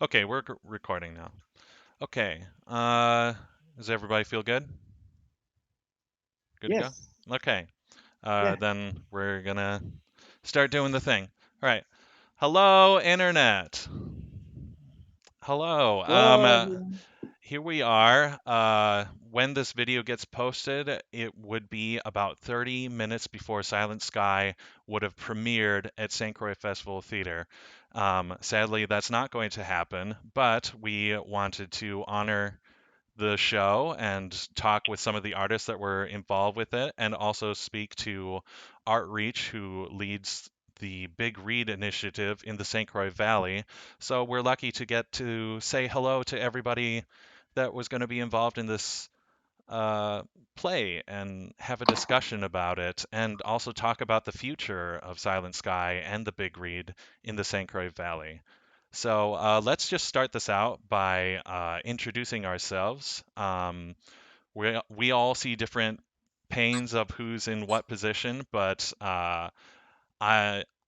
Okay, we're recording now. Okay. Does everybody feel good? Good to go? Yes. Okay. Yeah. Then we're gonna start doing the thing. All right. Hello, Internet. Hello. Hello, everyone. Here we are. When this video gets posted, it would be about 30 minutes before Silent Sky would have premiered at St. Croix Festival Theatre. Sadly, that's not going to happen, but we wanted to honor the show and talk with some of the artists that were involved with it, and also speak to Artreach, who leads the Bigread initiative in the St. Croix Valley. So we're lucky to get to say hello to everybody that was going to be involved in this uh, play and have a discussion about it, and also talk about the future of Silent Sky and the Bigread in the St. Croix Valley. So let's just start this out by introducing ourselves. We all see different panes of who's in what position, but I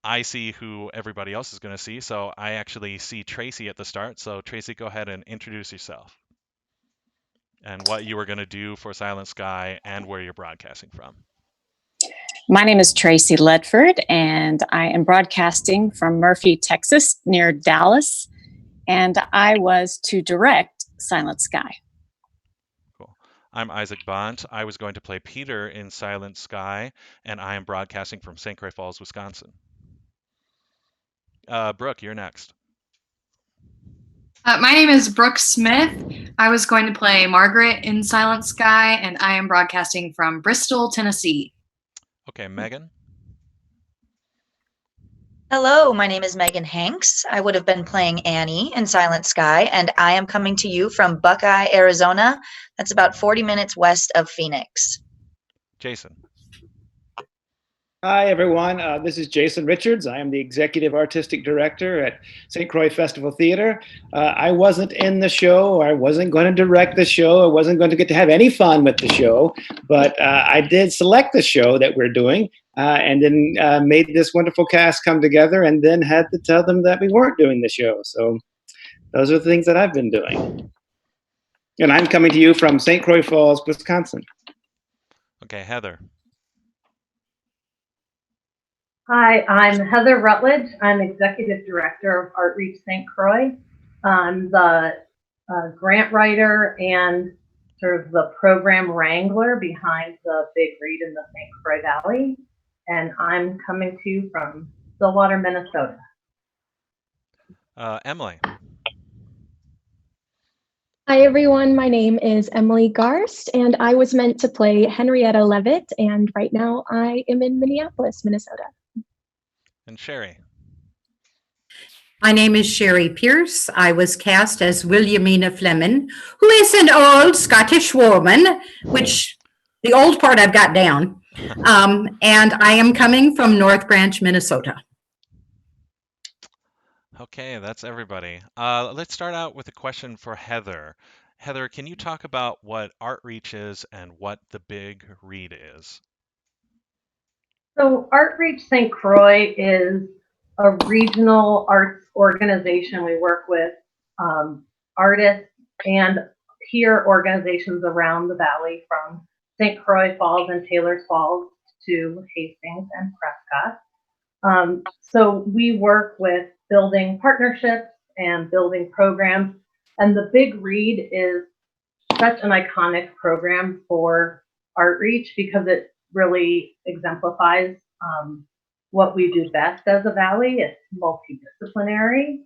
I see who everybody else is going to see. So I actually see Tracy at the start. So Tracy, go ahead and introduce yourself and what you were going to do for Silent Sky and where you're broadcasting from. My name is Tracy Ledford, and I am broadcasting from Murphy, Texas, near Dallas. And I was to direct Silent Sky. Cool. I'm Isaac Bont. I was going to play Peter in Silent Sky, and I am broadcasting from St. Croix Falls, Wisconsin. Brooke, you're next. My name is Brooke Smith. I was going to play Margaret in Silent Sky, and I am broadcasting from Bristol, Tennessee. Okay, Megan. Hello, my name is Megan Hanks. I would have been playing Annie in Silent Sky, and I am coming to you from Buckeye, Arizona. That's about 40 minutes west of Phoenix. Jason. Hi, everyone. This is Jason Richards. I am the Executive Artistic Director at St. Croix Festival Theatre. I wasn't in the show. I wasn't going to direct the show. I wasn't going to get to have any fun with the show. But I did select the show that we're doing and then made this wonderful cast come together and then had to tell them that we weren't doing the show. So those are the things that I've been doing. And I'm coming to you from St. Croix Falls, Wisconsin. Okay, Heather. Hi, I'm Heather Rutledge. I'm Executive Director of Artreach St. Croix. I'm the grant writer and sort of the program wrangler behind the Bigread in the St. Croix Valley. And I'm coming to you from Stillwater, Minnesota. Emily. Hi, everyone. My name is Emily Garst, and I was meant to play Henrietta Levitt, and right now I am in Minneapolis, Minnesota. And Sherry. My name is Sherry Pierce. I was cast as Williamina Fleming, who is an old Scottish woman, which the old part I've got down. And I am coming from North Branch, Minnesota. Okay, that's everybody. Let's start out with a question for Heather. Heather, can you talk about what Artreach is and what the Big Read is? So Artreach St. Croix is a regional arts organization. We work with artists and peer organizations around the valley, from St. Croix Falls and Taylor's Falls to Hastings and Prescott. So we work with building partnerships and building programs. And the Big Read is such an iconic program for Artreach because it really exemplifies what we do best as a valley. It's multidisciplinary.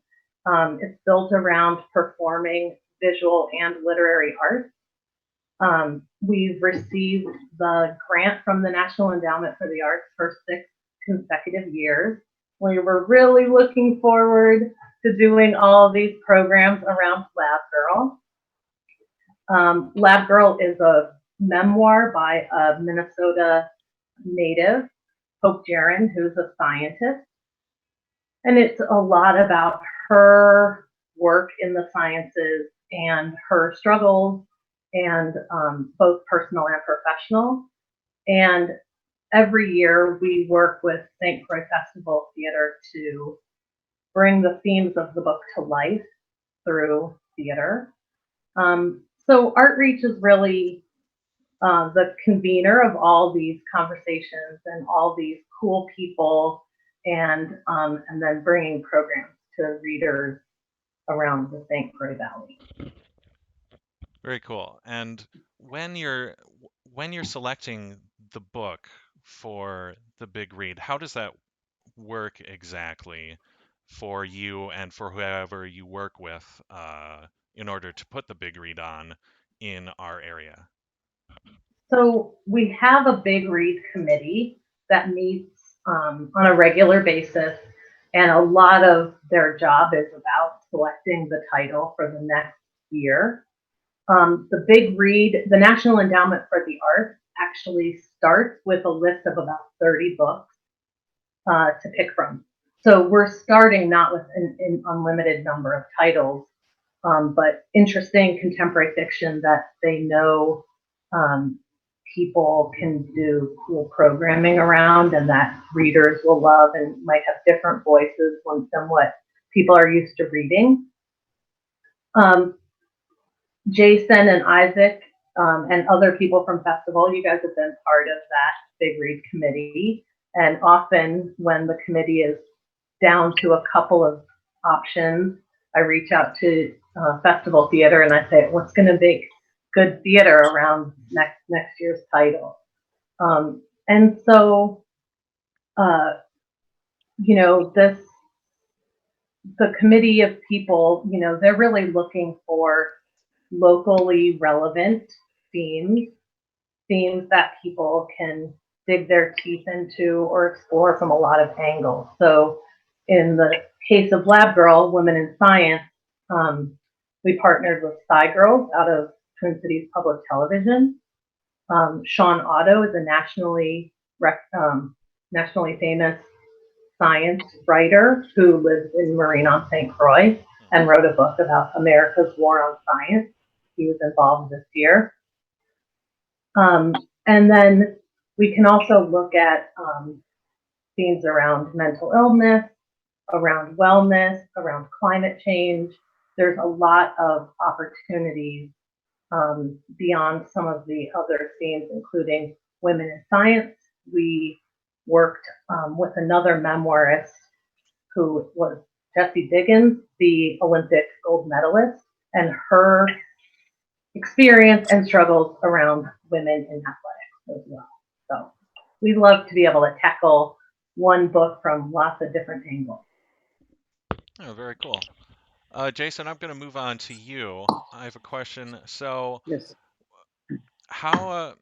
It's built around performing visual and literary arts. We've received the grant from the National Endowment for the Arts for 6 consecutive years. We were really looking forward to doing all of these programs around Lab Girl. Lab Girl is a memoir by a Minnesota native, Hope Jaron, who's a scientist. And it's a lot about her work in the sciences and her struggles, and both personal and professional. And every year we work with St. Croix Festival Theatre to bring the themes of the book to life. through theater. So Artreach is really the convener of all these conversations and all these cool people, and then bringing programs to readers around the St. Croix Valley. Very cool. And when you're selecting the book for the big read, how does that work exactly for you and for whoever you work with in order to put the big read on in our area? So we have a big read committee that meets on a regular basis, and a lot of their job is about selecting the title for the next year. The big read, the National Endowment for the Arts actually starts with a list of about 30 books to pick from. So we're starting not with an unlimited number of titles, but interesting contemporary fiction that they know people can do cool programming around and that readers will love and might have different voices than what people are used to reading. Jason and Isaac and other people from Festival, you guys have been part of that big read committee. And often when the committee is down to a couple of options, I reach out to Festival Theatre and I say, what's going to make good theater around next year's title? And so, the committee of people, they're really looking for locally relevant themes that people can dig their teeth into or explore from a lot of angles. So in the case of Lab Girl, Women in Science, we partnered with Sci Girls out of Twin Cities Public Television. Sean Otto is a nationally famous science writer who lives in Marine on St. Croix and wrote a book about America's war on science. He was involved this year. And then we can also look at themes around mental illness, around wellness, around climate change. There's a lot of opportunities beyond some of the other themes, including women in science. We worked with another memoirist who was Jessie Diggins, the Olympic gold medalist, and her experience and struggles around women in athletics as well. So we love to be able to tackle one book from lots of different angles. Oh, very cool. Jason, I'm going to move on to you. I have a question. So, Yes. how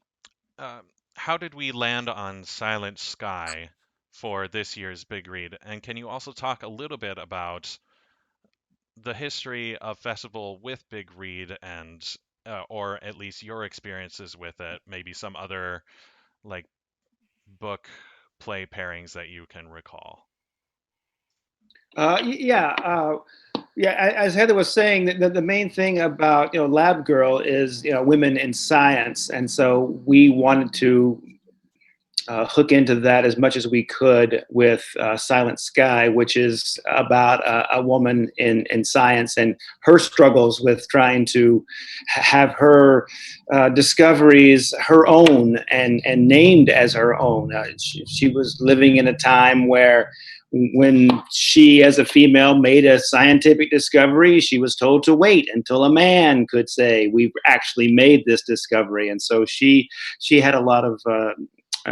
did we land on Silent Sky for this year's Big Read? And can you also talk a little bit about the history of festival with Big Read and or at least your experiences with it, maybe some other like book play pairings that you can recall? Yeah, as Heather was saying, the main thing about Lab Girl is women in science, and so we wanted to hook into that as much as we could with Silent Sky, which is about a woman in science and her struggles with trying to have her discoveries her own and named as her own. She was living in a time where when she, as a female, made a scientific discovery, she was told to wait until a man could say, we've actually made this discovery. And so she had a lot of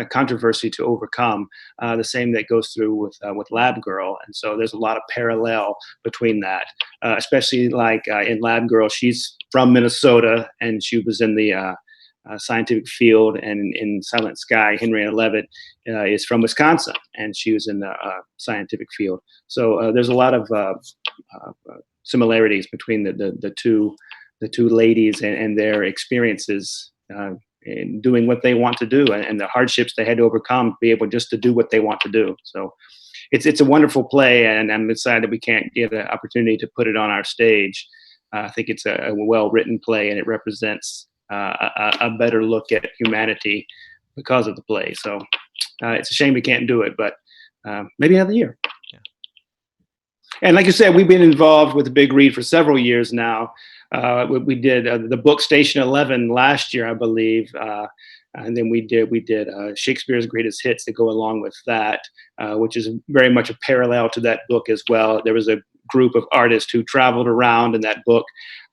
controversy to overcome, the same that goes through with Lab Girl. And so there's a lot of parallel between that, especially like in Lab Girl, she's from Minnesota and she was in the scientific field, and in Silent Sky, Henrietta Leavitt is from Wisconsin, and she was in the scientific field. So there's a lot of similarities between the two ladies and their experiences in doing what they want to do, and the hardships they had to overcome to be able just to do what they want to do. So it's a wonderful play, and I'm excited we can't get an opportunity to put it on our stage. I think it's a well-written play, and it represents a better look at humanity because of the play. So it's a shame we can't do it, but maybe another year. Yeah. And like you said, we've been involved with Bigread for several years now. We did the book Station 11 last year, I believe. And then we did Shakespeare's Greatest Hits to go along with that, which is very much a parallel to that book as well. There was a group of artists who traveled around in that book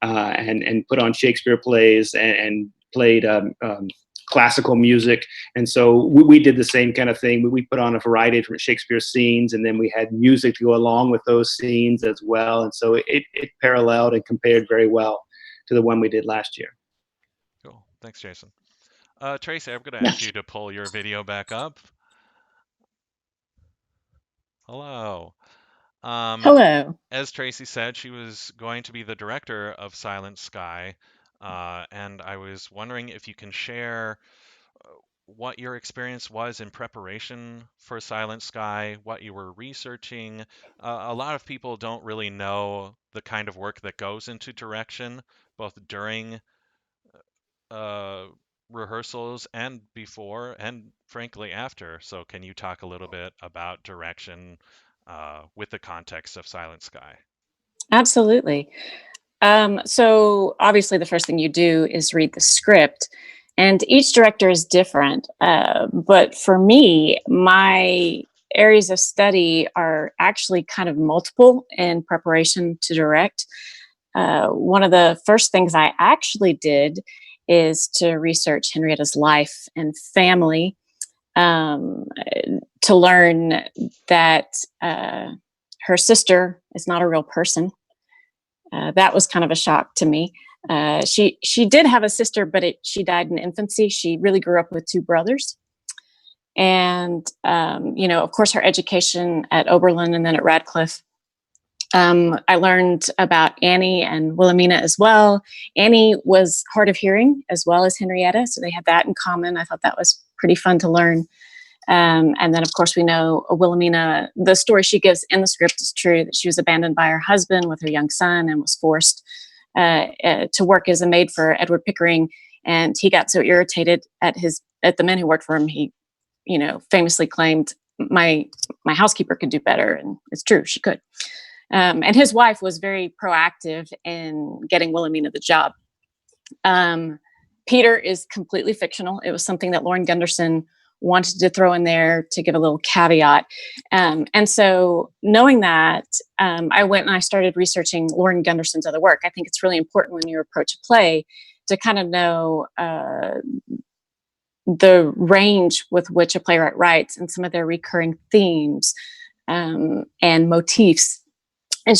and put on Shakespeare plays and played classical music. And so we did the same kind of thing. We put on a variety of different Shakespeare scenes, and then we had music to go along with those scenes as well. And so it paralleled and compared very well to the one we did last year. Cool. Thanks, Jason. Tracy, I'm going to ask you to pull your video back up. Hello. Hello. As Tracy said, she was going to be the director of Silent Sky, and I was wondering if you can share what your experience was in preparation for Silent Sky, what you were researching. A lot of people don't really know the kind of work that goes into direction, both during rehearsals and before, and frankly after. So can you talk a little bit about direction with the context of Silent Sky? Absolutely. So obviously the first thing you do is read the script, and each director is different. But for me, my areas of study are actually kind of multiple in preparation to direct. One of the first things I actually did is to research Henrietta's life and family, to learn that her sister is not a real person. That was kind of a shock to me. She did have a sister, but she died in infancy. She really grew up with two brothers. And, of course, her education at Oberlin and then at Radcliffe. I learned about Annie and Wilhelmina as well. Annie was hard of hearing as well as Henrietta, so they had that in common. I thought that was pretty fun to learn. And then, of course, we know Wilhelmina, the story she gives in the script is true, that she was abandoned by her husband with her young son and was forced to work as a maid for Edward Pickering. And he got so irritated at the men who worked for him, he, famously claimed, my housekeeper could do better. And it's true, she could. And his wife was very proactive in getting Wilhelmina the job. Peter is completely fictional. It was something that Lauren Gunderson wanted to throw in there to give a little caveat. And so knowing that, I went and I started researching Lauren Gunderson's other work. I think it's really important when you approach a play to kind of know the range with which a playwright writes and some of their recurring themes and motifs. And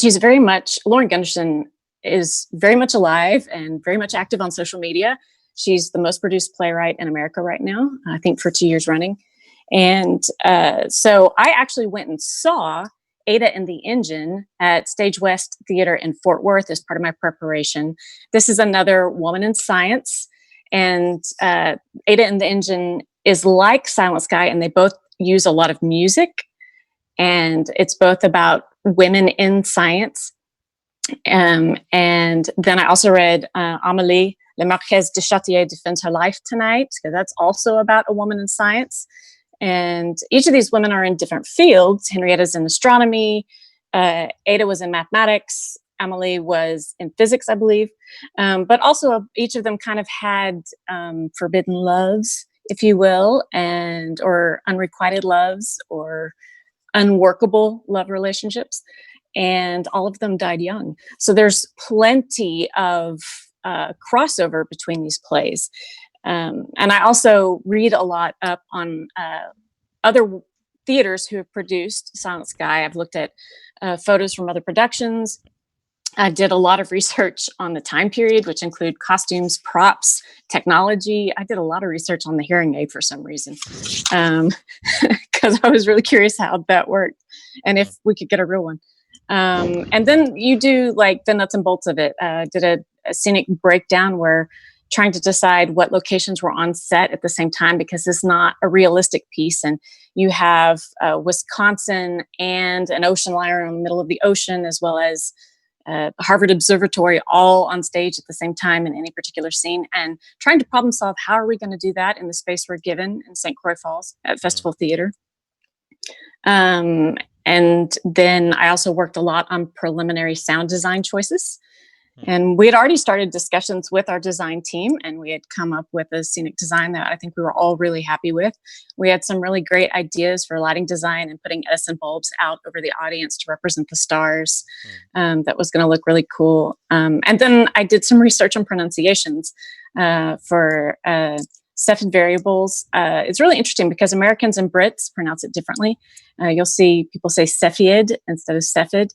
Lauren Gunderson is very much alive and very much active on social media. She's the most produced playwright in America right now, I think for 2 years running. And so I actually went and saw Ada and the Engine at Stage West Theatre in Fort Worth as part of my preparation. This is another woman in science. And Ada and the Engine is like Silent Sky, and they both use a lot of music. And it's both about women in science. And then I also read Amélie, La Marquise de Châteaubriand Defends Her Life Tonight, because that's also about a woman in science. And each of these women are in different fields. Henrietta's in astronomy. Ada was in mathematics. Amélie was in physics, I believe. But also each of them kind of had forbidden loves, if you will, or unrequited loves, or unworkable love relationships, and all of them died young. So there's plenty of crossover between these plays. And I also read a lot up on other theaters who have produced Silent Sky. I've looked at photos from other productions. I did a lot of research on the time period, which include costumes, props, technology. I did a lot of research on the hearing aid for some reason, because I was really curious how that worked and if we could get a real one. And then you do like the nuts and bolts of it. Did a scenic breakdown where trying to decide what locations were on set at the same time, because it's not a realistic piece. And you have Wisconsin and an ocean liner in the middle of the ocean, as well as Harvard Observatory all on stage at the same time in any particular scene, and trying to problem solve how are we going to do that in the space we're given in St. Croix Falls at Festival Theatre. and then I also worked a lot on preliminary sound design choices. Hmm. And we had already started discussions with our design team, and we had come up with a scenic design that I think we were all really happy with. We had some really great ideas for lighting design and putting Edison bulbs out over the audience to represent the stars. That was going to look really cool. And then I did some research on pronunciations for Cepheid variables. It's really interesting because Americans and Brits pronounce it differently. You'll see people say Cepheid instead of Cepheid.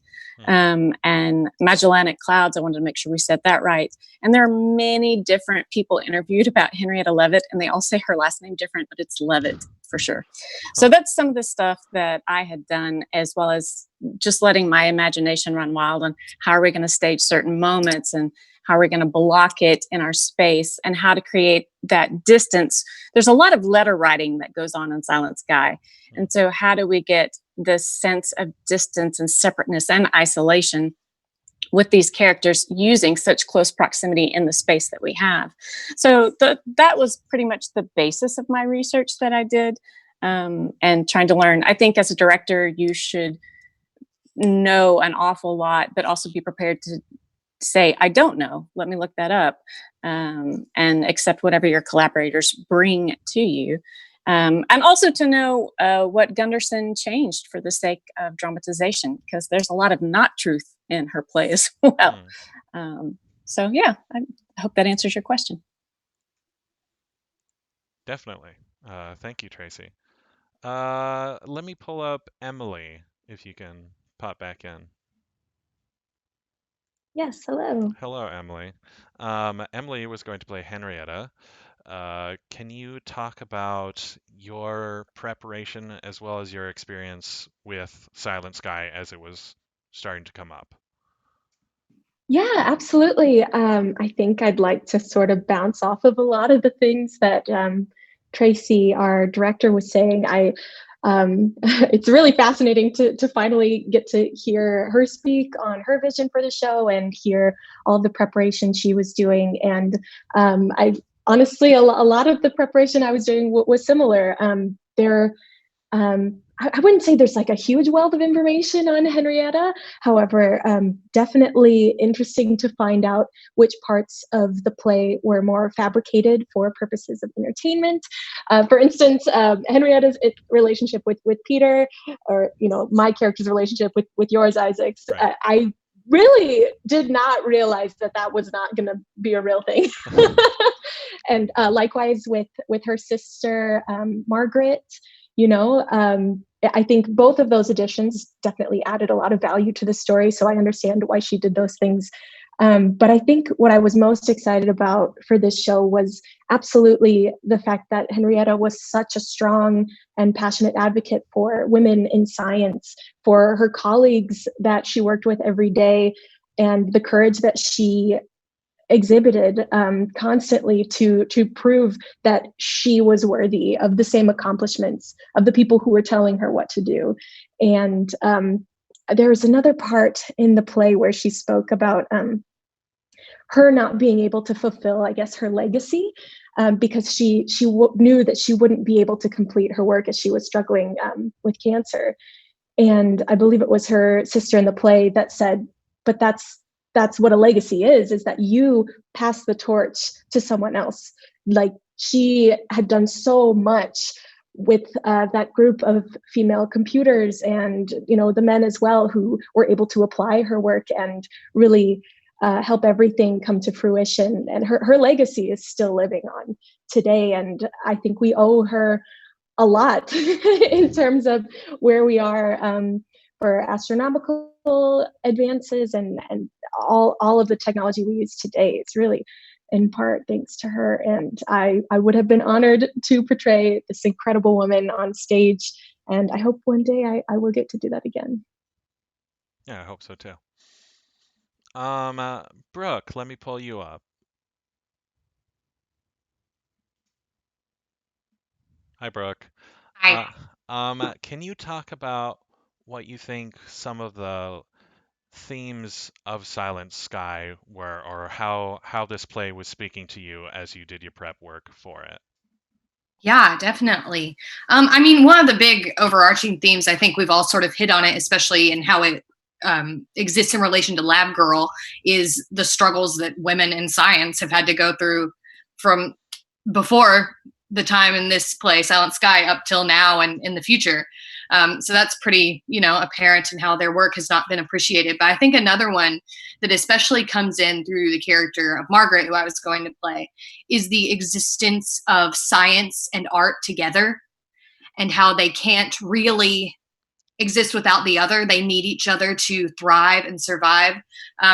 And Magellanic Clouds, I wanted to make sure we said that right. And there are many different people interviewed about Henrietta Leavitt, and they all say her last name different, but it's Leavitt for sure. So that's some of the stuff that I had done, as well as just letting my imagination run wild on how are we going to stage certain moments and how are we going to block it in our space and how to create that distance. There's a lot of letter writing that goes on in Silent Sky. And so how do we get this sense of distance and separateness and isolation with these characters using such close proximity in the space that we have? So that was pretty much the basis of my research that I did, and trying to learn. I think as a director, you should know an awful lot, but also be prepared to say, I don't know, let me look that up, and accept whatever your collaborators bring to you. And also to know what Gunderson changed for the sake of dramatization, because there's a lot of not truth in her play as well. So yeah, I hope that answers your question. Definitely. Thank you, Tracy. Let me pull up Emily, if you can pop back in. Yes, hello. Hello, Emily. Emily was going to play Henrietta. Can you talk about your preparation as well as your experience with Silent Sky as it was starting to come up? Yeah, absolutely. I think I'd like to sort of bounce off of a lot of the things that Tracy, our director, was saying. It's really fascinating to finally get to hear her speak on her vision for the show and hear all the preparation she was doing. And I honestly, a lot of the preparation I was doing was similar. I wouldn't say there's like a huge wealth of information on Henrietta. However, definitely interesting to find out which parts of the play were more fabricated for purposes of entertainment. For instance, Henrietta's relationship with Peter, or my character's relationship with yours, Isaacs. Right. I really did not realize that was not going to be a real thing. And likewise with her sister, Margaret. I think both of those additions definitely added a lot of value to the story. So I understand why she did those things. But I think what I was most excited about for this show was absolutely the fact that Henrietta was such a strong and passionate advocate for women in science, for her colleagues that she worked with every day, and the courage that she exhibited constantly to prove that she was worthy of the same accomplishments of the people who were telling her what to do. And there was another part in the play where she spoke about her not being able to fulfill, I guess, her legacy, because she knew that she wouldn't be able to complete her work as she was struggling with cancer. And I believe it was her sister in the play that said, but that's what a legacy is that you pass the torch to someone else. Like, she had done so much with that group of female computers and, the men as well, who were able to apply her work and really help everything come to fruition. And her legacy is still living on today. And I think we owe her a lot in terms of where we are for astronomical advances and all of the technology we use today. It's really in part thanks to her. And I would have been honored to portray this incredible woman on stage. And I hope one day I will get to do that again. Yeah, I hope so too. Brooke, let me pull you up. Hi, Brooke. Hi. Can you talk about what you think some of the themes of Silent Sky were, or how this play was speaking to you as you did your prep work for it? Yeah, definitely. I mean, one of the big overarching themes, I think we've all sort of hit on it, especially in how it exists in relation to Lab Girl, is the struggles that women in science have had to go through from before the time in this play, Silent Sky, up till now and in the future. So that's pretty, apparent in how their work has not been appreciated. But I think another one that especially comes in through the character of Margaret, who I was going to play, is the existence of science and art together, and how they can't really exist without the other. They need each other to thrive and survive.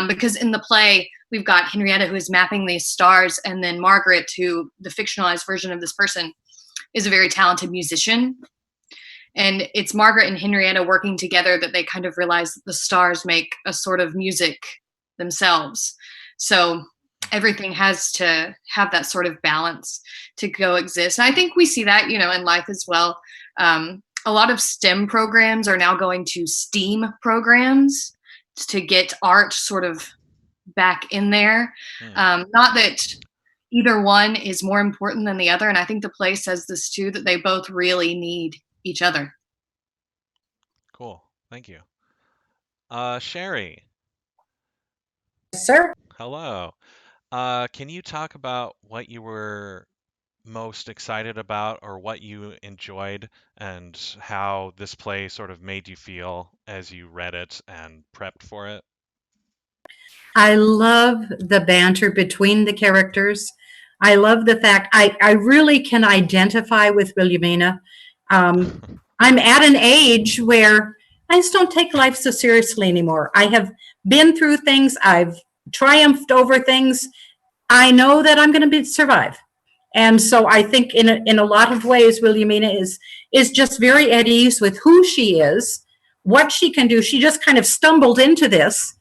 Because in the play, we've got Henrietta, who is mapping these stars, and then Margaret, who, the fictionalized version of this person, is a very talented musician. And it's Margaret and Henrietta working together that they kind of realize that the stars make a sort of music themselves. So everything has to have that sort of balance to coexist. And I think we see that, in life as well. A lot of STEM programs are now going to STEAM programs to get art sort of back in there. Not that either one is more important than the other. And I think the play says this too, that they both really need each other. Cool. Thank you. Sherry, Sir? hello. Can you talk about what you were most excited about or what you enjoyed and how this play sort of made you feel as you read it and prepped for it? I love the banter between the characters. I love the fact I really can identify with Williamina. I'm at an age where I just don't take life so seriously anymore. I have been through things, I've triumphed over things. I know that I'm going to survive. And so I think in a lot of ways, Williamina is just very at ease with who she is, what she can do. She just kind of stumbled into this,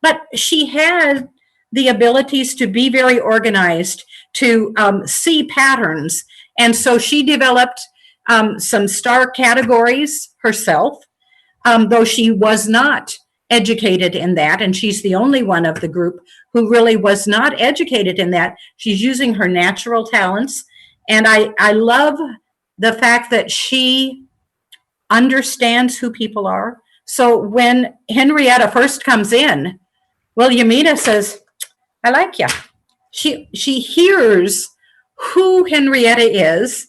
but she had the abilities to be very organized, to see patterns. And so she developed some star categories herself, though she was not educated in that. And she's the only one of the group who really was not educated in that. She's using her natural talents. And I love the fact that she understands who people are. So when Henrietta first comes in, Williamina says, I like you. She hears who Henrietta is,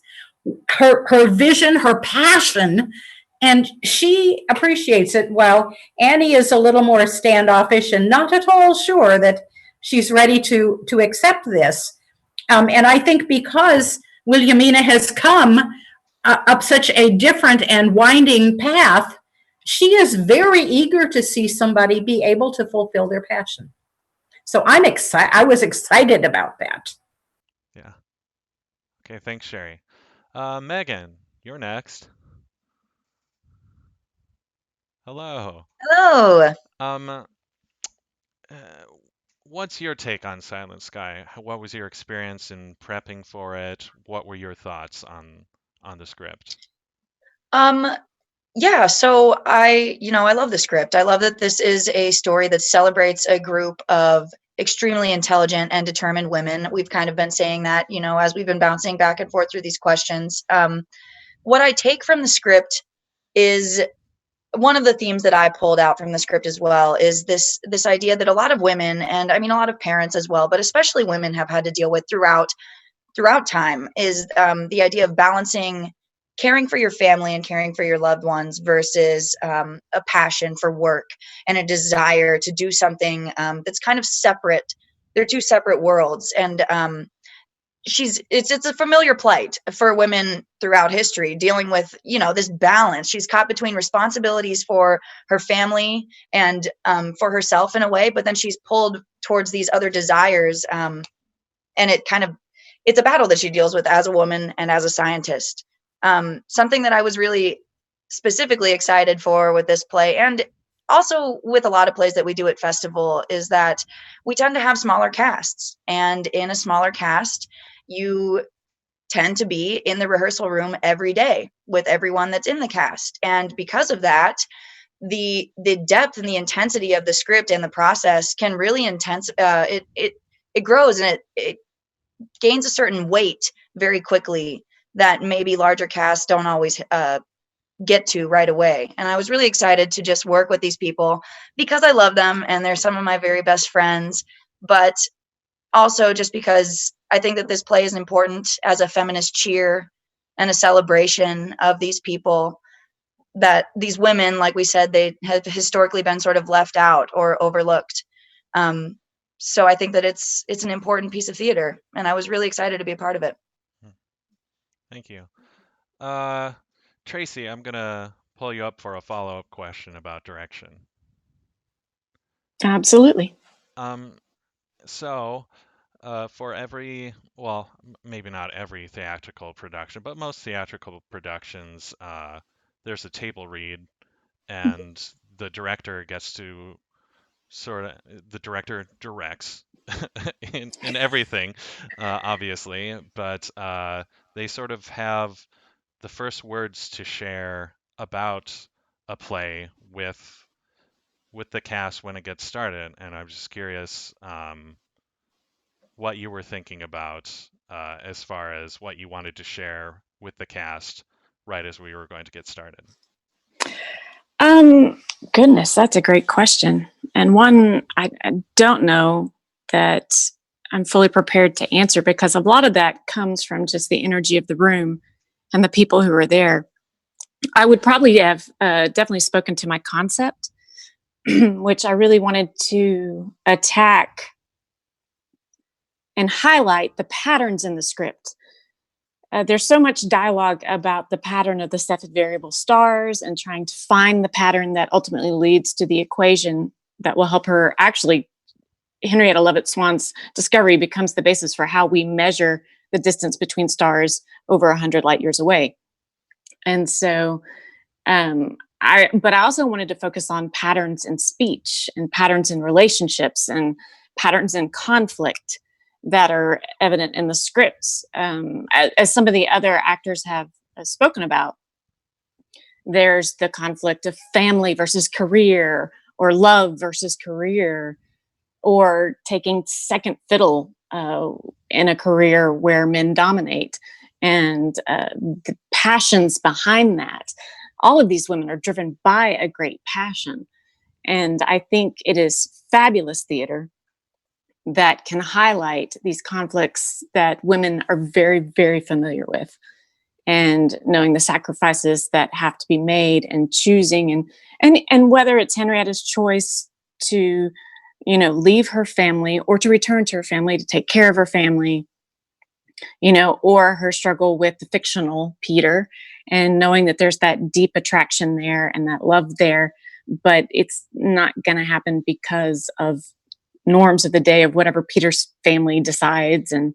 her vision, her passion, and she appreciates it. While Annie is a little more standoffish and not at all sure that she's ready to accept this. And I think because Williamina has come up such a different and winding path, she is very eager to see somebody be able to fulfill their passion. So I'm excited. I was excited about that. Yeah. Okay, thanks, Sherry. Megan, you're next. Hello. Hello. Uh, what's your take on Silent Sky? What was your experience in prepping for it? What were your thoughts on the script? Yeah, so I love the script. I love that this is a story that celebrates a group of extremely intelligent and determined women. We've kind of been saying that, as we've been bouncing back and forth through these questions. What I take from the script is one of the themes that I pulled out from the script as well is this idea that a lot of women, and I mean a lot of parents as well, but especially women, have had to deal with throughout time, is the idea of balancing caring for your family and caring for your loved ones versus a passion for work and a desire to do something that's kind of separate. They're two separate worlds, and it's a familiar plight for women throughout history, dealing with this balance. She's caught between responsibilities for her family and for herself in a way, but then she's pulled towards these other desires, and it's a battle that she deals with as a woman and as a scientist. Something that I was really specifically excited for with this play, and also with a lot of plays that we do at festival, is that we tend to have smaller casts, and in a smaller cast, you tend to be in the rehearsal room every day with everyone that's in the cast. And because of that, the depth and the intensity of the script and the process can really it grows, and it gains a certain weight very quickly that maybe larger casts don't always get to right away. And I was really excited to just work with these people because I love them and they're some of my very best friends, but also just because I think that this play is important as a feminist cheer and a celebration of these people, that these women, like we said, they have historically been sort of left out or overlooked. So I think that it's an important piece of theater, and I was really excited to be a part of it. Thank you. Tracy, I'm gonna pull you up for a follow-up question about direction. Absolutely. So for every, well, maybe not every theatrical production, but most theatrical productions, there's a table read, and the director gets to the director directs in everything, obviously, but they sort of have the first words to share about a play with the cast when it gets started. And I'm just curious what you were thinking about as far as what you wanted to share with the cast right as we were going to get started. Goodness, that's a great question. And one I don't know that I'm fully prepared to answer, because a lot of that comes from just the energy of the room and the people who are there. I would probably have definitely spoken to my concept, which I really wanted to attack and highlight the patterns in the script. There's so much dialogue about the pattern of the Cepheid variable stars and trying to find the pattern that ultimately leads to the equation that will help her. Actually, Henrietta Leavitt Swan's discovery becomes the basis for how we measure the distance between stars over 100 light years away. And so, but I also wanted to focus on patterns in speech and patterns in relationships and patterns in conflict that are evident in the scripts. As some of the other actors have spoken about, there's the conflict of family versus career, or love versus career, or taking second fiddle in a career where men dominate, and the passions behind that. All of these women are driven by a great passion. And I think it is fabulous theater that can highlight these conflicts that women are very, very familiar with, and knowing the sacrifices that have to be made, and choosing, and whether it's Henrietta's choice to, leave her family or to return to her family to take care of her family, or her struggle with the fictional Peter, and knowing that there's that deep attraction there and that love there, but it's not going to happen because of norms of the day of whatever Peter's family decides, and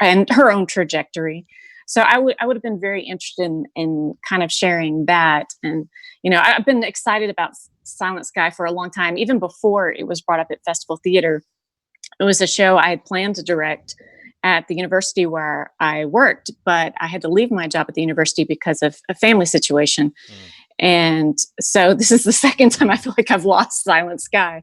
and her own trajectory. So I would have been very interested in kind of sharing that. And I've been excited about Silent Sky for a long time, even before it was brought up at Festival Theatre. It was a show I had planned to direct at the university where I worked, but I had to leave my job at the university because of a family situation. And so this is the second time I feel like I've lost Silent Sky.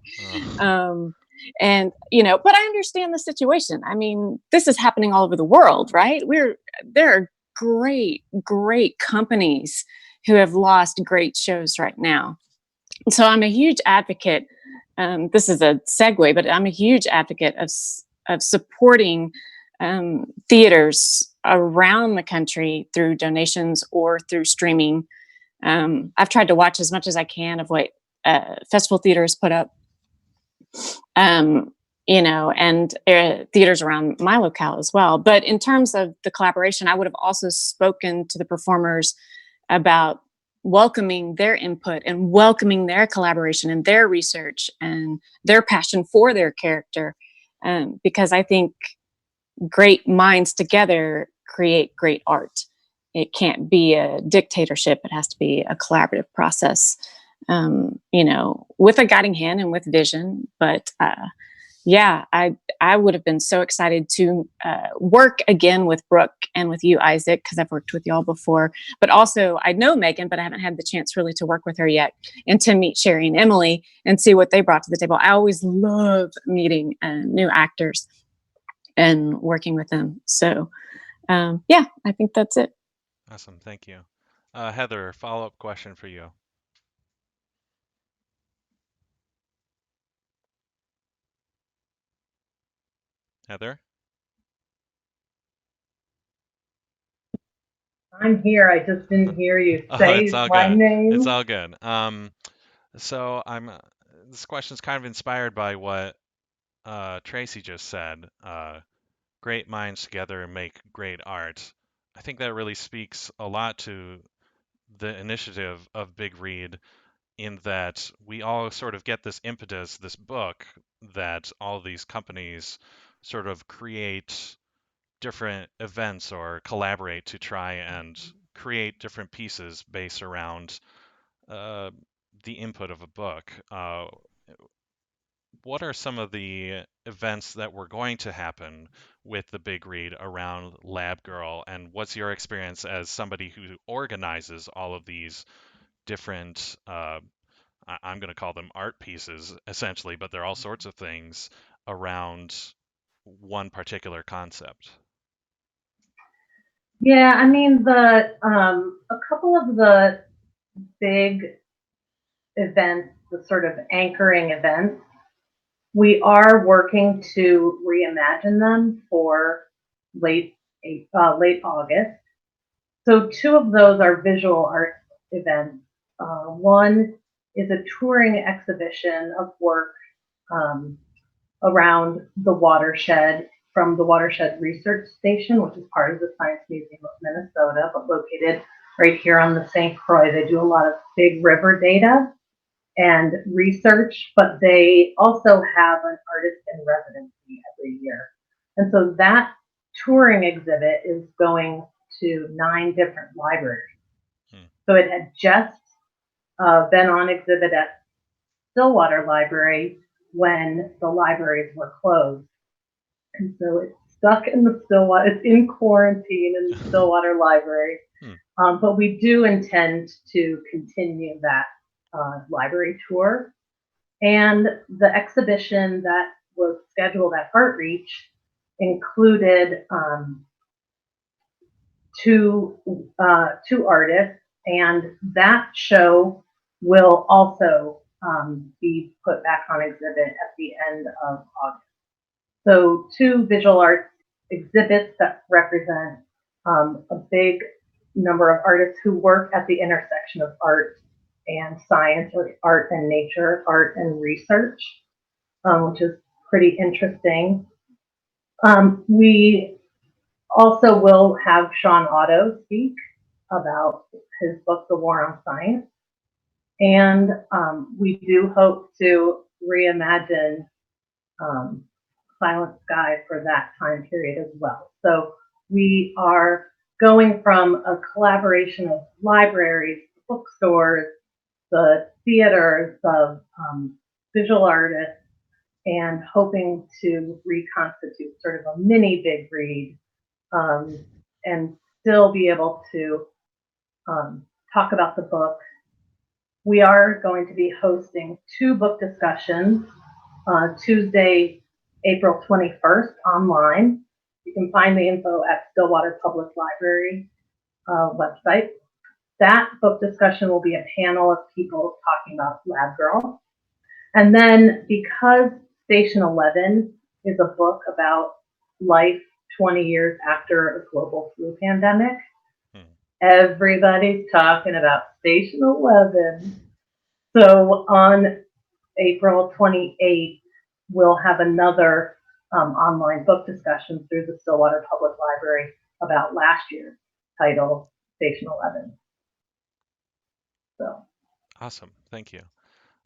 But I understand the situation. I mean, this is happening all over the world, right? There are great companies who have lost great shows right now. So I'm a huge advocate. This is a segue, but I'm a huge advocate of supporting theaters around the country through donations or through streaming. I've tried to watch as much as I can of what Festival Theatre has put up, and theaters around my locale as well. But in terms of the collaboration, I would have also spoken to the performers about welcoming their input and welcoming their collaboration and their research and their passion for their character, because I think great minds together create great art. It can't be a dictatorship. It has to be a collaborative process, with a guiding hand and with vision. But I would have been so excited to work again with Brooke and with you, Isaac, because I've worked with y'all before. But also, I know Megan, but I haven't had the chance really to work with her yet, and to meet Sherry and Emily and see what they brought to the table. I always love meeting new actors and working with them. So Yeah, I think that's it. Awesome, thank you. Heather, follow-up question for you. Heather? I'm here. I just didn't hear you Oh, it's say all my good. It's name. all good. So this question is kind of inspired by what Tracy just said. Great minds together make great art. I think that really speaks a lot to the initiative of Big Read, in that we all sort of get this impetus, this book, that all these companies sort of create different events or collaborate to try and create different pieces based around uh, the input of a book. What are some of the events that were going to happen with the Big Read around Lab Girl, and what's your experience as somebody who organizes all of these different, I'm going to call them art pieces essentially, but they're all sorts of things around one particular concept? Yeah, I mean a couple of the big events, the sort of anchoring events, we are working to reimagine them for late August. So two of those are visual art events. One is a touring exhibition of work um, around the watershed from the Watershed Research Station, which is part of the Science Museum of Minnesota, but located right here on the St. Croix. They do a lot of big river data and research, but they also have an artist in residency every year. And so that touring exhibit is going to 9 different libraries. So it had just been on exhibit at Stillwater Library when the libraries were closed. And so it's stuck in the Stillwater, it's in quarantine in the Stillwater Library. But we do intend to continue that library tour. And the exhibition that was scheduled at Artreach included two artists, and that show will also be put back on exhibit at the end of August. So 2 visual arts exhibits that represent a big number of artists who work at the intersection of art and science, or art and nature, art and research, which is pretty interesting. We also will have Sean Otto speak about his book, The War on Science. And we do hope to reimagine Silent Sky for that time period as well. So we are going from a collaboration of libraries, bookstores, the theaters, of visual artists, and hoping to reconstitute sort of a mini Big Read, and still be able to talk about the book. We are going to be hosting 2 book discussions, Tuesday, April 21st, online. You can find the info at Stillwater Public Library website. That book discussion will be a panel of people talking about Lab Girl. And then, because Station 11 is a book about life 20 years after a global flu pandemic, everybody's talking about Station 11. So on April 28th, we'll have another online book discussion through the Stillwater Public Library about last year's title, Station 11. So Awesome, thank you.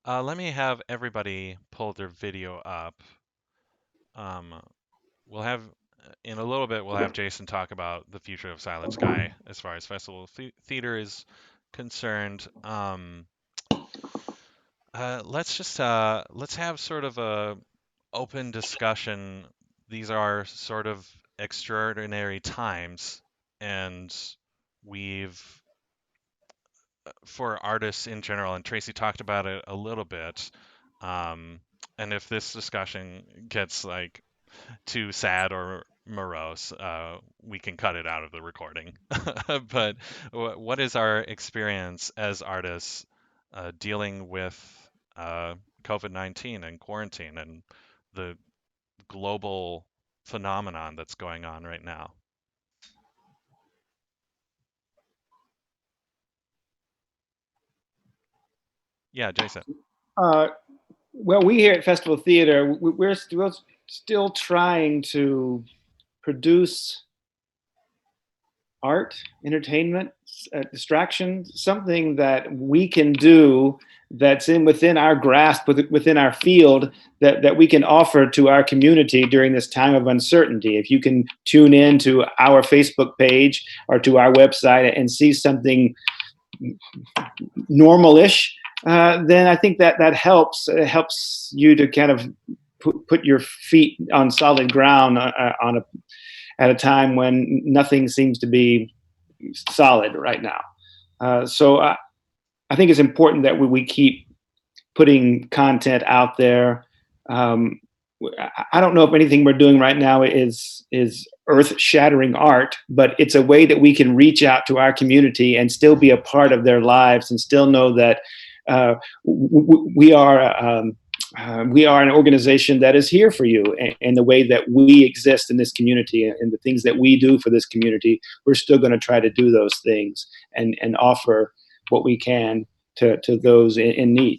Let me have everybody pull their video up. We'll have, in a little bit, we'll have Jason talk about the future of Silent Sky as far as festival theater is concerned. Let's have sort of a open discussion. These are sort of extraordinary times, and we've, for artists in general, and Tracy talked about it a little bit. And if this discussion gets like too sad or morose. We can cut it out of the recording. But what is our experience as artists dealing with COVID-19 and quarantine and the global phenomenon that's going on right now? Yeah, Jason. Well, we here at Festival Theater, we're still trying to produce art, entertainment, distraction, something that we can do that's within our grasp, within our field, that we can offer to our community during this time of uncertainty. If you can tune in to our Facebook page or to our website and see something normal-ish, then I think that helps. It helps you to kind of put your feet on solid ground at a time when nothing seems to be solid right now. So I think it's important that we keep putting content out there. I don't know if anything we're doing right now is earth-shattering art, but it's a way that we can reach out to our community and still be a part of their lives and still know that we are an organization that is here for you, and the way that we exist in this community and the things that we do for this community, we're still going to try to do those things and offer what we can to those in need.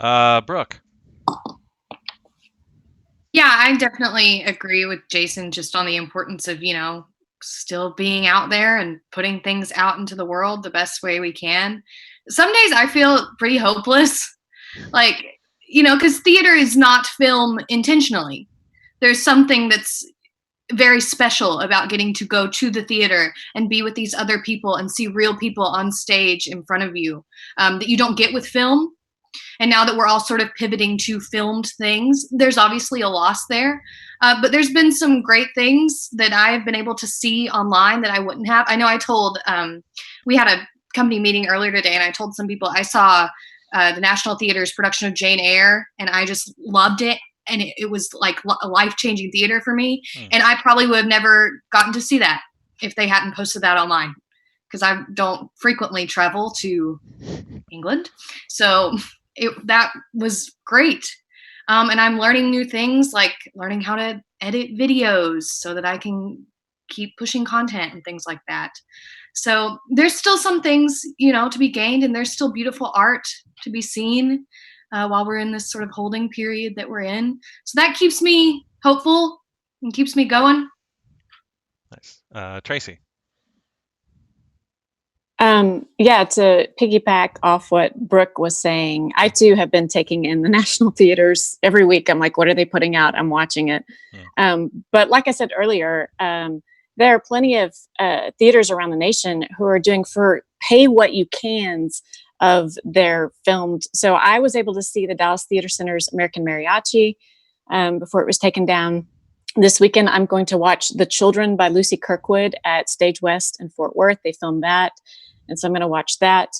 Brooke. Yeah, I definitely agree with Jason just on the importance of, still being out there and putting things out into the world the best way we can. Some days I feel pretty hopeless, because theater is not film intentionally. There's something that's very special about getting to go to the theater and be with these other people and see real people on stage in front of you that you don't get with film. And now that we're all sort of pivoting to filmed things, there's obviously a loss there. But there's been some great things that I've been able to see online that I wouldn't have. I know I told, we had a company meeting earlier today, and I told some people I saw the National Theater's production of Jane Eyre, and I just loved it. And it was like a life-changing theater for me. And I probably would have never gotten to see that if they hadn't posted that online, because I don't frequently travel to England. So that was great. And I'm learning new things, like learning how to edit videos so that I can keep pushing content and things like that. So there's still some things, to be gained, and there's still beautiful art to be seen while we're in this sort of holding period that we're in. So that keeps me hopeful and keeps me going. Nice. Tracy. Yeah, to piggyback off what Brooke was saying, I too have been taking in the national theaters every week. I'm like, what are they putting out? I'm watching it. But like I said earlier, there are plenty of theaters around the nation who are doing for pay what you cans of their filmed. So I was able to see the Dallas Theater Center's American Mariachi before it was taken down. This weekend, I'm going to watch The Children by Lucy Kirkwood at Stage West in Fort Worth. They filmed that. And so I'm going to watch that.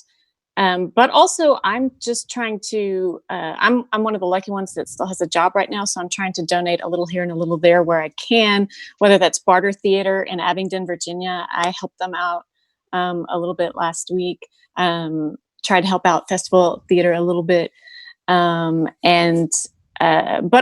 But also, I'm just trying to, I'm one of the lucky ones that still has a job right now. So I'm trying to donate a little here and a little there where I can, whether that's Barter Theater in Abingdon, Virginia. I helped them out a little bit last week. Tried to help out Festival Theater a little bit. But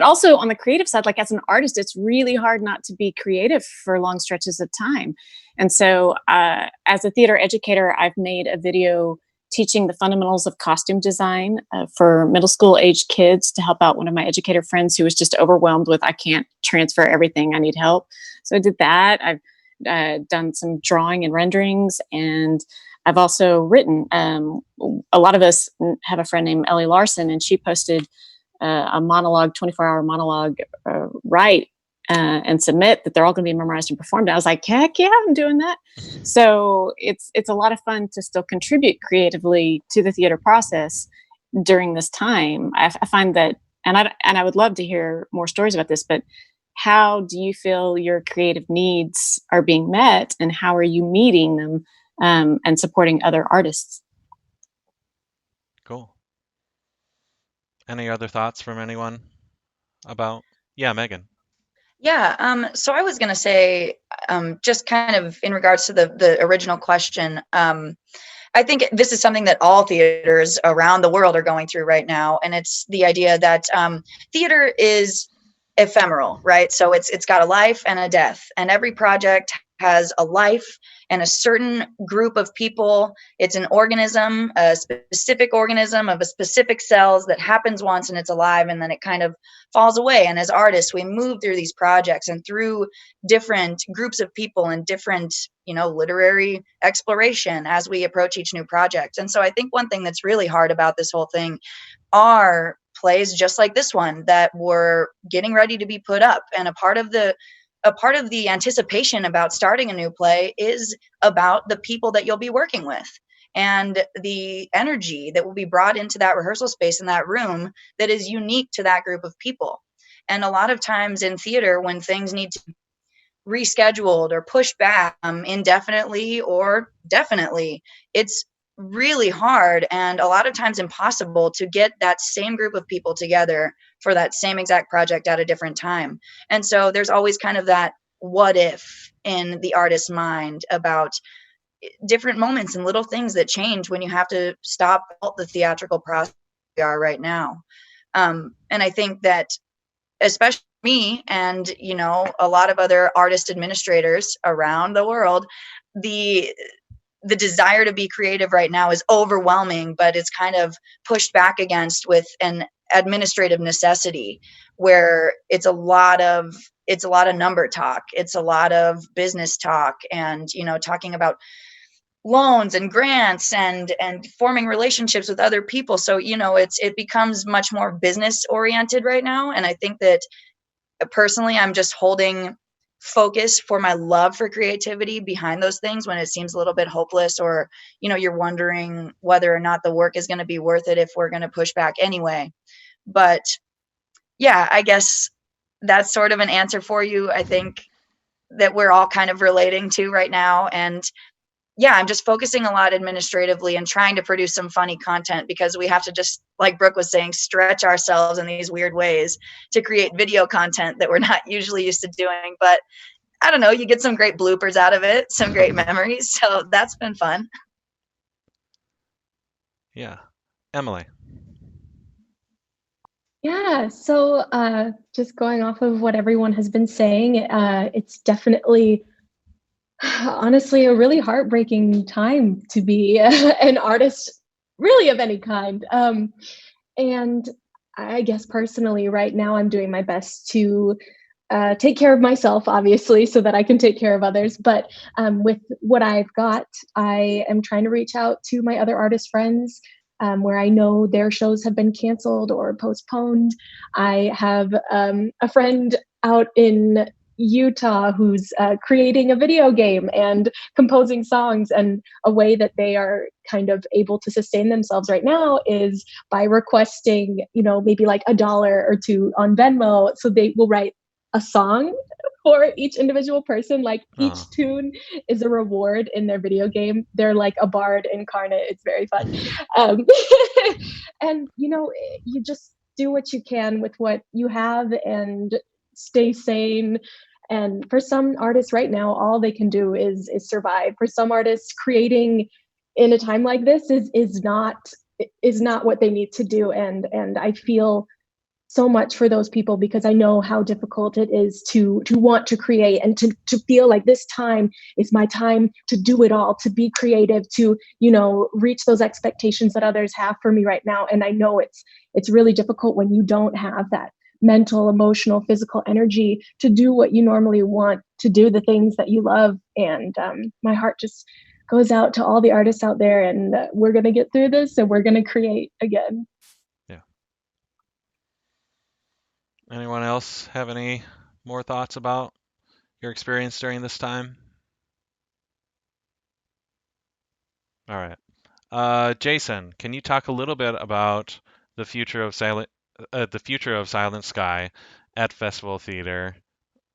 also on the creative side, like as an artist, it's really hard not to be creative for long stretches of time. And so as a theater educator, I've made a video teaching the fundamentals of costume design for middle school age kids to help out one of my educator friends who was just overwhelmed with, I can't transfer everything, I need help. So I did that. I've done some drawing and renderings, and I've also written. A lot of us have a friend named Ellie Larson, and she posted a monologue, 24-hour monologue, write and submit that they're all going to be memorized and performed. I was like, heck yeah, I'm doing that. So it's a lot of fun to still contribute creatively to the theater process during this time. I find that, and I would love to hear more stories about this, but how do you feel your creative needs are being met, and how are you meeting them and supporting other artists? Cool. Any other thoughts from anyone about Yeah, Megan. Yeah, so I was going to say, just kind of in regards to the original question, I think this is something that all theaters around the world are going through right now, and it's the idea that theater is ephemeral, right? So it's got a life and a death, and every project has a life and a certain group of people. It's an organism, a specific organism of a specific cells that happens once and it's alive, and then it kind of falls away. And as artists, we move through these projects and through different groups of people and different, literary exploration as we approach each new project. And so I think one thing that's really hard about this whole thing are plays just like this one that were getting ready to be put up, and a part of the anticipation about starting a new play is about the people that you'll be working with and the energy that will be brought into that rehearsal space in that room that is unique to that group of people. And a lot of times in theater, when things need to be rescheduled or pushed back indefinitely or definitely, it's really hard and a lot of times impossible to get that same group of people together for that same exact project at a different time. And so there's always kind of that what if in the artist's mind about different moments and little things that change when you have to stop the theatrical process we are right now. And I think that especially me and a lot of other artist administrators around the world, the desire to be creative right now is overwhelming, but it's kind of pushed back against with an administrative necessity where it's a lot of number talk, it's a lot of business talk, and talking about loans and grants and forming relationships with other people. So it becomes much more business oriented right now. And I think that personally, I'm just holding focus for my love for creativity behind those things when it seems a little bit hopeless, or you're wondering whether or not the work is going to be worth it if we're going to push back anyway. But yeah, I guess that's sort of an answer for you. I think that we're all kind of relating to right now. And yeah, I'm just focusing a lot administratively and trying to produce some funny content because we have to, just like Brooke was saying, stretch ourselves in these weird ways to create video content that we're not usually used to doing. But I don't know, you get some great bloopers out of it, some great memories. So that's been fun. Yeah. Emily. Yeah, so just going off of what everyone has been saying, it's definitely, honestly, a really heartbreaking time to be an artist, really of any kind. And I guess personally, right now, I'm doing my best to take care of myself, obviously, so that I can take care of others. But with what I've got, I am trying to reach out to my other artist friends where I know their shows have been canceled or postponed. I have a friend out in Utah who's creating a video game and composing songs, and a way that they are kind of able to sustain themselves right now is by requesting, maybe like $1 or $2 on Venmo, so they will write a song for each individual person. Like each tune is a reward in their video game. They're like a bard incarnate. It's very fun. And you just do what you can with what you have and stay sane. And for some artists right now, all they can do is survive. For some artists, creating in a time like this is not what they need to do. And I feel so much for those people because I know how difficult it is to want to create and to feel like this time is my time to do it all, to be creative, to reach those expectations that others have for me right now. And I know it's really difficult when you don't have that mental, emotional, physical energy to do what you normally want to do, the things that you love. And my heart just goes out to all the artists out there, and we're going to get through this and we're going to create again. Anyone else have any more thoughts about your experience during this time? All right. Jason, can you talk a little bit about the future of Silent Sky at Festival Theater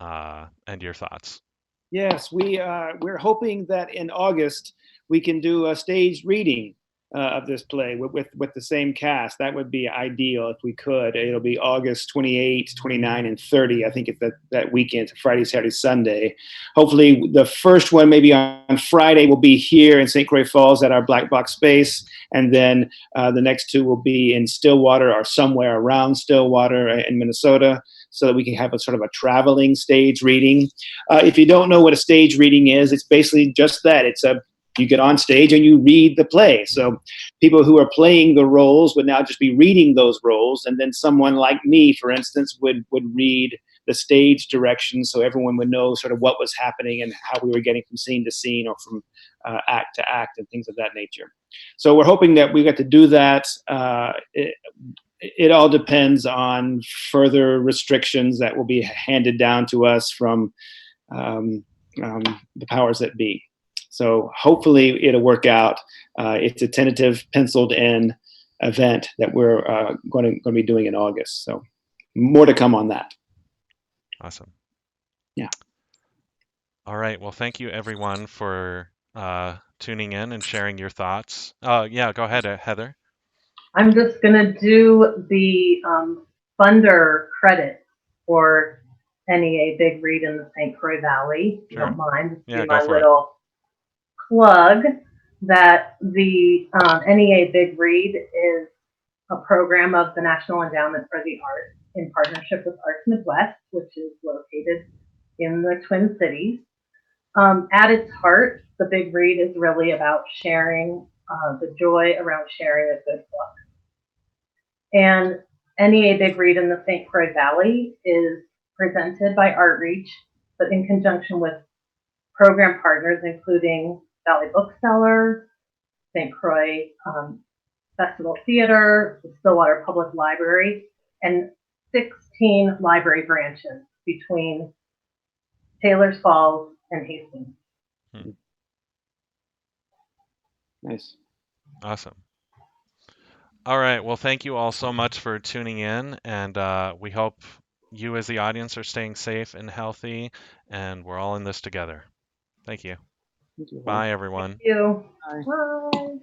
and your thoughts? Yes, we're hoping that in August we can do a staged reading of this play with the same cast. That would be ideal if we could. It'll be August 28, 29, and 30. I think it's that weekend, Friday, Saturday, Sunday. Hopefully the first one maybe on Friday will be here in St. Croix Falls at our Black Box space. And then the next two will be in Stillwater or somewhere around Stillwater in Minnesota, so that we can have a sort of a traveling stage reading. If you don't know what a stage reading is, it's basically just that. You get on stage and you read the play. So people who are playing the roles would now just be reading those roles. And then someone like me, for instance, would read the stage directions, so everyone would know sort of what was happening and how we were getting from scene to scene or from act to act and things of that nature. So we're hoping that we get to do that. It all depends on further restrictions that will be handed down to us from the powers that be. So hopefully it'll work out. It's a tentative, penciled-in event that we're going to be doing in August. So more to come on that. Awesome. Yeah. All right. Well, thank you everyone for tuning in and sharing your thoughts. Yeah, go ahead, Heather. I'm just going to do the funder credit for NEA Bigread in the St. Croix Valley, if you don't mind. Yeah, my go for little plug that the NEA Bigread is a program of the National Endowment for the Arts in partnership with Arts Midwest, which is located in the Twin Cities. At its heart, the Bigread is really about sharing the joy around sharing a good book. And NEA Bigread in the St. Croix Valley is presented by Artreach, but in conjunction with program partners, including Valley Bookseller, St. Croix Festival Theatre, the Stillwater Public Library, and 16 library branches between Taylor's Falls and Hastings. Nice. Awesome. All right. Well, thank you all so much for tuning in, and we hope you as the audience are staying safe and healthy, and we're all in this together. Thank you. Thank you. Bye, everyone. Thank you. Bye. Bye.